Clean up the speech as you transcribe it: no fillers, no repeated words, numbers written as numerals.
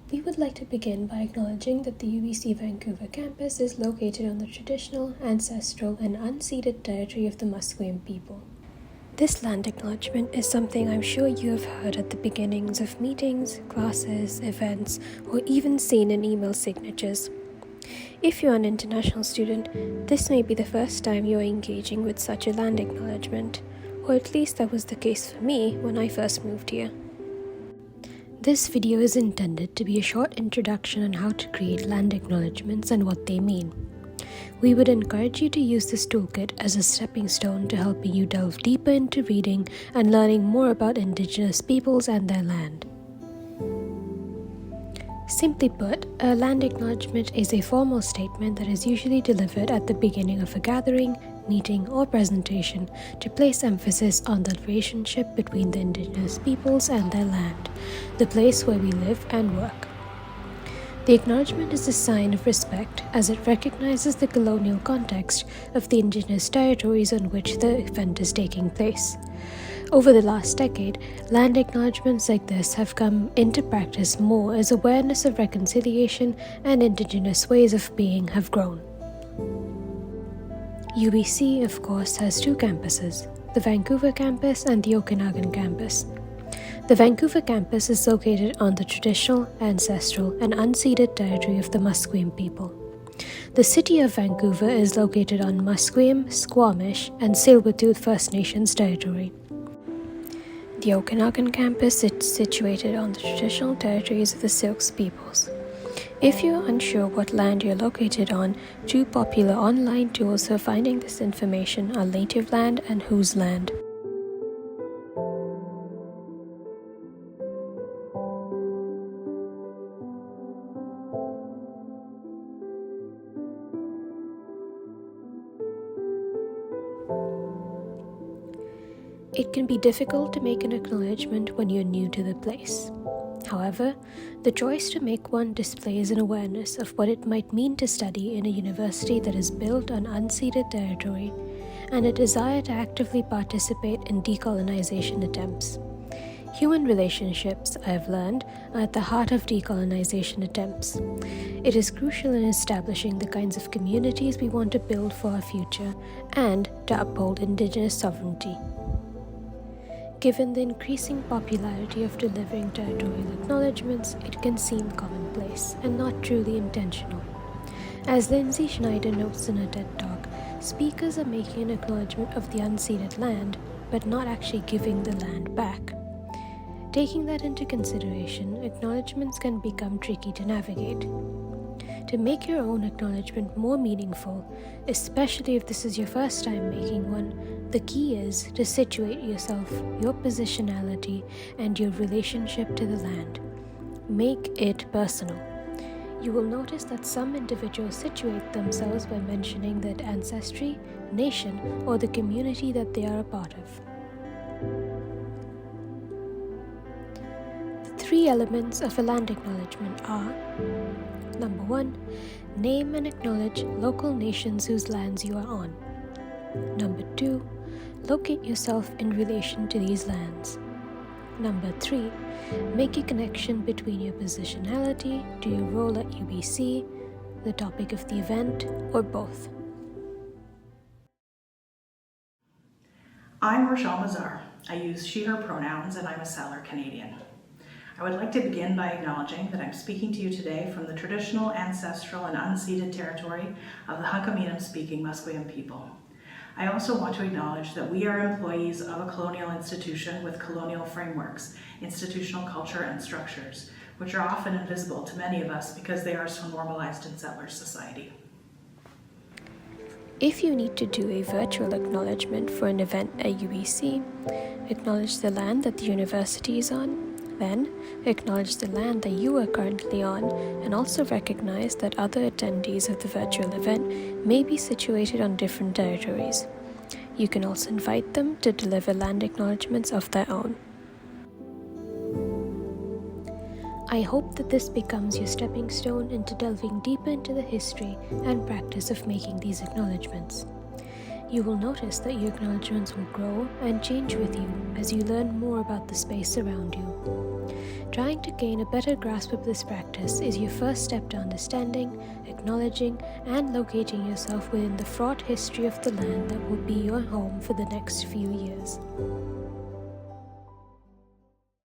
We would like to begin by acknowledging that the UBC Vancouver campus is located on the traditional, ancestral, and unceded territory of the Musqueam people. This land acknowledgement is something I'm sure you have heard at the beginnings of meetings, classes, events, or even seen in email signatures. If you're an international student, this may be the first time you're engaging with such a land acknowledgement, or at least that was the case for me when I first moved here. This video is intended to be a short introduction on how to create land acknowledgements and what they mean. We would encourage you to use this toolkit as a stepping stone to helping you delve deeper into reading and learning more about Indigenous peoples and their land. Simply put, a land acknowledgement is a formal statement that is usually delivered at the beginning of a gathering, meeting, or presentation to place emphasis on the relationship between the Indigenous peoples and their land, the place where we live and work. The acknowledgement is a sign of respect as it recognizes the colonial context of the Indigenous territories on which the event is taking place. Over the last decade, land acknowledgements like this have come into practice more as awareness of reconciliation and Indigenous ways of being have grown. UBC, of course, has two campuses, the Vancouver campus and the Okanagan campus. The Vancouver campus is located on the traditional, ancestral, and unceded territory of the Musqueam people. The city of Vancouver is located on Musqueam, Squamish, and Tsleil-Waututh First Nations territory. The Okanagan campus is situated on the traditional territories of the Sioux peoples. If you're unsure what land you're located on, two popular online tools for finding this information are Native Land and Whose Land. It can be difficult to make an acknowledgement when you're new to the place. However, the choice to make one displays an awareness of what it might mean to study in a university that is built on unceded territory and a desire to actively participate in decolonization attempts. Human relationships, I have learned, are at the heart of decolonization attempts. It is crucial in establishing the kinds of communities we want to build for our future and to uphold Indigenous sovereignty. Given the increasing popularity of delivering territorial acknowledgements, it can seem commonplace and not truly intentional. As Lindsay Schneider notes in her TED Talk, speakers are making an acknowledgement of the unceded land, but not actually giving the land back. Taking that into consideration, acknowledgements can become tricky to navigate. To make your own acknowledgement more meaningful, especially if this is your first time making one, the key is to situate yourself, your positionality, and your relationship to the land. Make it personal. You will notice that some individuals situate themselves by mentioning their ancestry, nation, or the community that they are a part of. The three elements of a land acknowledgement are: Number 1, name and acknowledge local nations whose lands you are on. Number 2, locate yourself in relation to these lands. Number 3, make a connection between your positionality to your role at UBC, the topic of the event, or both. I'm Rochelle Mazar. I use she/her pronouns and I'm a Salar Canadian. I would like to begin by acknowledging that I'm speaking to you today from the traditional, ancestral, and unceded territory of the Hunkaminam-speaking Musqueam people. I also want to acknowledge that we are employees of a colonial institution with colonial frameworks, institutional culture, and structures, which are often invisible to many of us because they are so normalized in settler society. If you need to do a virtual acknowledgement for an event at UBC, acknowledge the land that the university is on, then acknowledge the land that you are currently on, and also recognize that other attendees of the virtual event may be situated on different territories. You can also invite them to deliver land acknowledgements of their own. I hope that this becomes your stepping stone into delving deeper into the history and practice of making these acknowledgements. You will notice that your acknowledgements will grow and change with you as you learn more about the space around you. Trying to gain a better grasp of this practice is your first step to understanding, acknowledging, and locating yourself within the fraught history of the land that will be your home for the next few years.